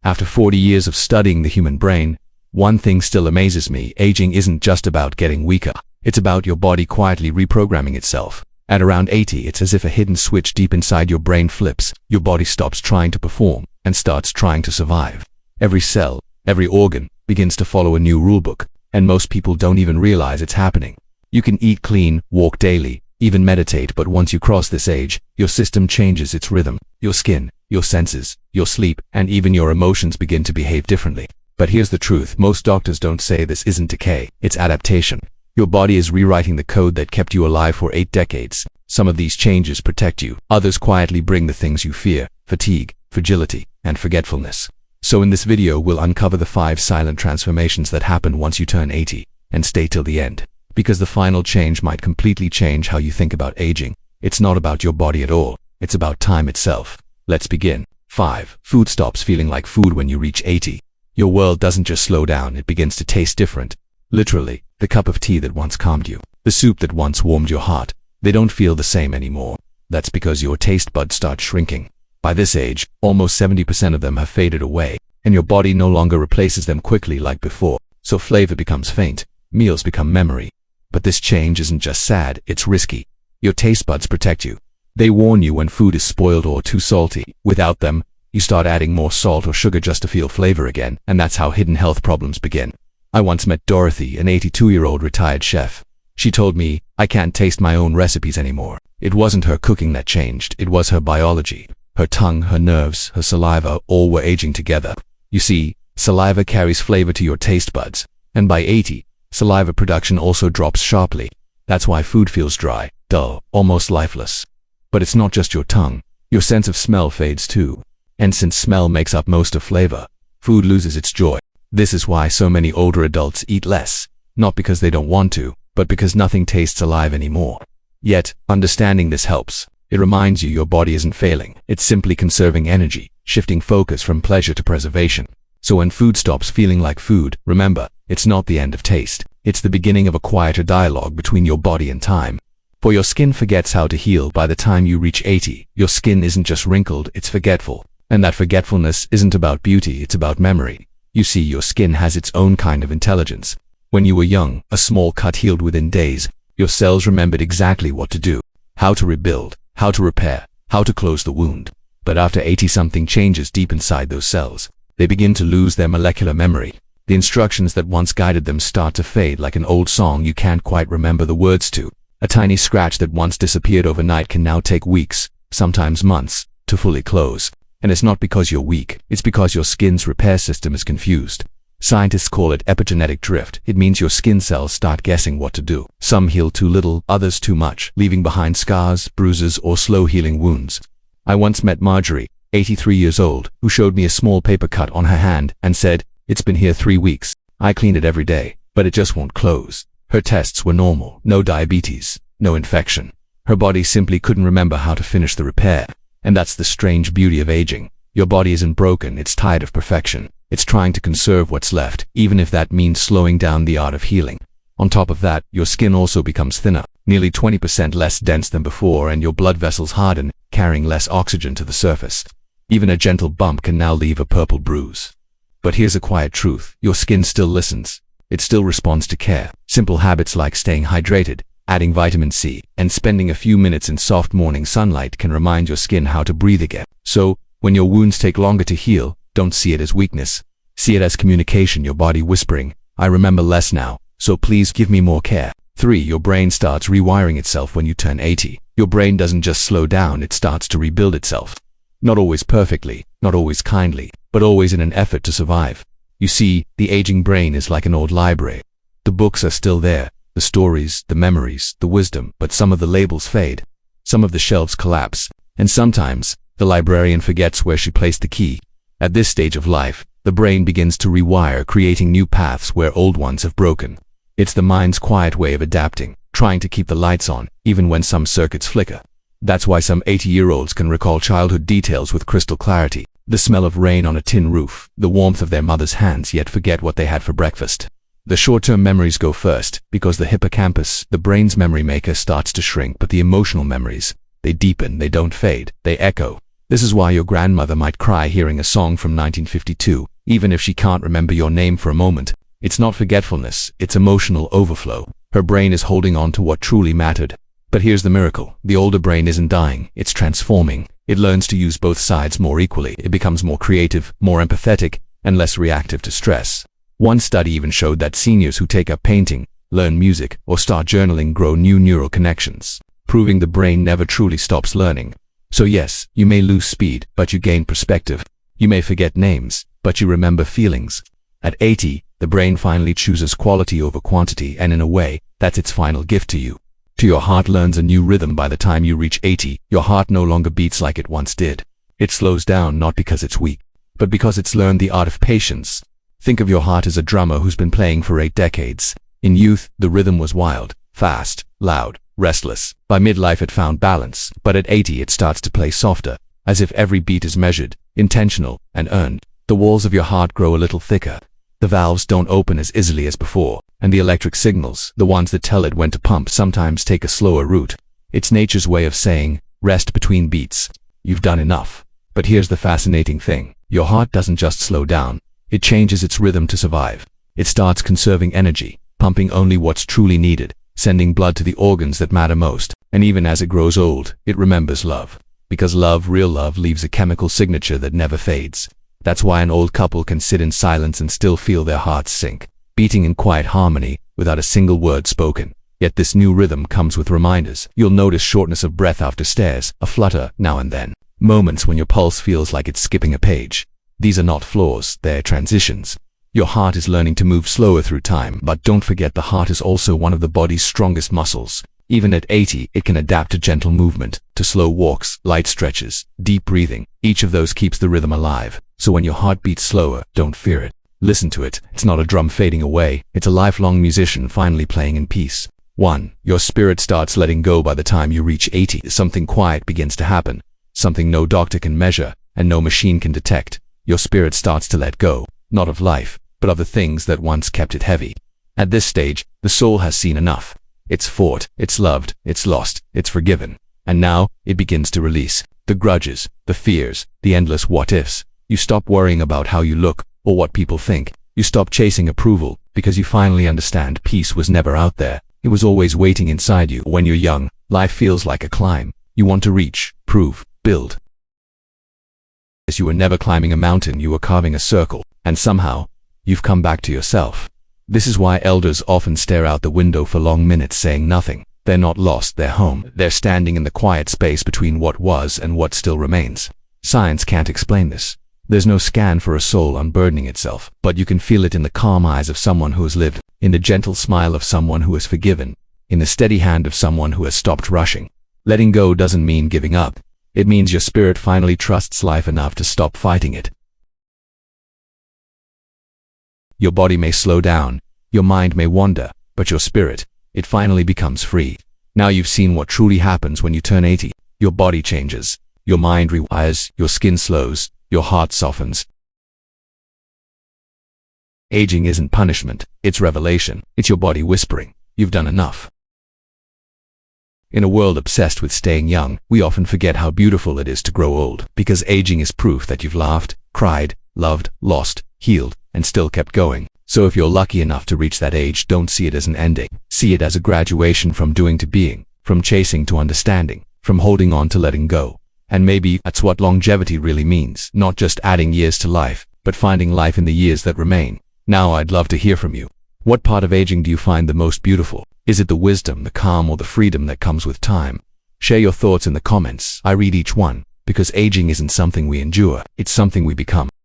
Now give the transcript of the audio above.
After 40 years of studying the human brain, one thing still amazes me: aging isn't just about getting weaker. It's about your body quietly reprogramming itself. At around 80, it's as if a hidden switch deep inside your brain flips. Your body stops trying to perform and starts trying to survive. Every cell, every organ begins to follow a new rulebook, and most people don't even realize it's happening. You can eat clean, walk daily, even meditate, but once you cross this age, your system changes its rhythm. Your skin, your senses, your sleep, and even your emotions begin to behave differently. But here's the truth: most doctors don't say this isn't decay, it's adaptation. Your body is rewriting the code that kept you alive for 8 decades. Some of these changes protect you, others quietly bring the things you fear: fatigue, fragility, and forgetfulness. So in this video, we'll uncover the 5 silent transformations that happen once you turn 80, and stay till the end. Because the final change might completely change how you think about aging. It's not about your body at all, it's about time itself. Let's begin. 5. Food stops feeling like food when you reach 80. Your world doesn't just slow down, it begins to taste different. Literally, the cup of tea that once calmed you, the soup that once warmed your heart, they don't feel the same anymore. That's because your taste buds start shrinking. By this age, almost 70% of them have faded away, and your body no longer replaces them quickly like before. So flavor becomes faint, meals become memory. But this change isn't just sad, it's risky. Your taste buds protect you. They warn you when food is spoiled or too salty. Without them, you start adding more salt or sugar just to feel flavor again, and that's how hidden health problems begin. I once met Dorothy, an 82-year-old retired chef. She told me, "I can't taste my own recipes anymore." It wasn't her cooking that changed, it was her biology. Her tongue, her nerves, her saliva, all were aging together. You see, saliva carries flavor to your taste buds, and by 80, saliva production also drops sharply. That's why food feels dry, dull, almost lifeless. But it's not just your tongue. Your sense of smell fades too. And since smell makes up most of flavor, food loses its joy. This is why so many older adults eat less, not because they don't want to, but because nothing tastes alive anymore. Yet, understanding this helps. It reminds you your body isn't failing, it's simply conserving energy, shifting focus from pleasure to preservation. So when food stops feeling like food, remember, it's not the end of taste. It's the beginning of a quieter dialogue between your body and time. For your skin forgets how to heal by the time you reach 80. Your skin isn't just wrinkled, it's forgetful. And that forgetfulness isn't about beauty, it's about memory. You see, your skin has its own kind of intelligence. When you were young, a small cut healed within days. Your cells remembered exactly what to do, how to rebuild, how to repair, how to close the wound. But after 80, something changes deep inside those cells. They begin to lose their molecular memory. The instructions that once guided them start to fade like an old song you can't quite remember the words to. A tiny scratch that once disappeared overnight can now take weeks, sometimes months, to fully close. And it's not because you're weak, it's because your skin's repair system is confused. Scientists call it epigenetic drift. It means your skin cells start guessing what to do. Some heal too little, others too much, leaving behind scars, bruises, or slow-healing wounds. I once met Marjorie, 83 years old, who showed me a small paper cut on her hand and said, "It's been here 3 weeks. I clean it every day, but it just won't close." Her tests were normal, no diabetes, no infection. Her body simply couldn't remember how to finish the repair. And that's the strange beauty of aging. Your body isn't broken, it's tired of perfection. It's trying to conserve what's left, even if that means slowing down the art of healing. On top of that, your skin also becomes thinner, nearly 20% less dense than before, and your blood vessels harden, carrying less oxygen to the surface. Even a gentle bump can now leave a purple bruise. But here's a quiet truth: your skin still listens. It still responds to care. Simple habits like staying hydrated, adding vitamin C, and spending a few minutes in soft morning sunlight can remind your skin how to breathe again. So, when your wounds take longer to heal, don't see it as weakness. See it as communication, your body whispering, "I remember less now, so please give me more care." 3. Your brain starts rewiring itself when you turn 80. Your brain doesn't just slow down, it starts to rebuild itself. Not always perfectly, not always kindly, but always in an effort to survive. You see, the aging brain is like an old library. The books are still there, the stories, the memories, the wisdom, but some of the labels fade. Some of the shelves collapse, and sometimes, the librarian forgets where she placed the key. At this stage of life, the brain begins to rewire, creating new paths where old ones have broken. It's the mind's quiet way of adapting, trying to keep the lights on, even when some circuits flicker. That's why some 80-year-olds can recall childhood details with crystal clarity. The smell of rain on a tin roof, the warmth of their mother's hands, yet forget what they had for breakfast. The short-term memories go first, because the hippocampus, the brain's memory maker, starts to shrink, but the emotional memories, they deepen, they don't fade, they echo. This is why your grandmother might cry hearing a song from 1952, even if she can't remember your name for a moment. It's not forgetfulness, it's emotional overflow. Her brain is holding on to what truly mattered. But here's the miracle. The older brain isn't dying, it's transforming. It learns to use both sides more equally. It becomes more creative, more empathetic, and less reactive to stress. One study even showed that seniors who take up painting, learn music, or start journaling grow new neural connections, proving the brain never truly stops learning. So yes, you may lose speed, but you gain perspective. You may forget names, but you remember feelings. At 80, the brain finally chooses quality over quantity, and in a way, that's its final gift to you. Your heart learns a new rhythm by the time you reach 80. Your heart no longer beats like it once did. It slows down not because it's weak, but because it's learned the art of patience. Think of your heart as a drummer who's been playing for 8 decades. In youth, the rhythm was wild, fast, loud, restless. By midlife it found balance, but at 80 it starts to play softer, as if every beat is measured, intentional, and earned. The walls of your heart grow a little thicker. The valves don't open as easily as before, and the electric signals, the ones that tell it when to pump, sometimes take a slower route. It's nature's way of saying, rest between beats. You've done enough. But here's the fascinating thing. Your heart doesn't just slow down. It changes its rhythm to survive. It starts conserving energy, pumping only what's truly needed, sending blood to the organs that matter most. And even as it grows old, it remembers love. Because love, real love, leaves a chemical signature that never fades. That's why an old couple can sit in silence and still feel their hearts sink, beating in quiet harmony without a single word spoken. Yet this new rhythm comes with reminders. You'll notice shortness of breath after stares, a flutter now and then, moments when your pulse feels like it's skipping a page. These are not flaws, they're transitions. Your heart is learning to move slower through time, but don't forget the heart is also one of the body's strongest muscles. Even at 80, it can adapt to gentle movement, to slow walks, light stretches, deep breathing. Each of those keeps the rhythm alive. So when your heart beats slower, don't fear it. Listen to it. It's not a drum fading away. It's a lifelong musician finally playing in peace. 1. Your spirit starts letting go by the time you reach 80. Something quiet begins to happen. Something no doctor can measure, and no machine can detect. Your spirit starts to let go, not of life, but of the things that once kept it heavy. At this stage, the soul has seen enough. It's fought, it's loved, it's lost, it's forgiven. And now, it begins to release. The grudges, the fears, the endless what-ifs. You stop worrying about how you look, or what people think. You stop chasing approval, because you finally understand peace was never out there. It was always waiting inside you. When you're young, life feels like a climb. You want to reach, prove, build. As you were never climbing a mountain, you were carving a circle, and somehow, you've come back to yourself. This is why elders often stare out the window for long minutes saying nothing. They're not lost, they're home. They're standing in the quiet space between what was and what still remains. Science can't explain this. There's no scan for a soul unburdening itself, but you can feel it in the calm eyes of someone who has lived, in the gentle smile of someone who has forgiven, in the steady hand of someone who has stopped rushing. Letting go doesn't mean giving up. It means your spirit finally trusts life enough to stop fighting it. Your body may slow down, your mind may wander, but your spirit, it finally becomes free. Now you've seen what truly happens when you turn 80. Your body changes, your mind rewires, your skin slows, your heart softens. Aging isn't punishment, it's revelation. It's your body whispering, you've done enough. In a world obsessed with staying young, we often forget how beautiful it is to grow old, because aging is proof that you've laughed, cried, loved, lost, healed, and still kept going. So if you're lucky enough to reach that age, don't see it as an ending. See it as a graduation from doing to being, from chasing to understanding, from holding on to letting go. And maybe that's what longevity really means, not just adding years to life, but finding life in the years that remain. Now I'd love to hear from you. What part of aging do you find the most beautiful? Is it the wisdom, the calm, or the freedom that comes with time? Share your thoughts in the comments. I read each one, because aging isn't something we endure, it's something we become.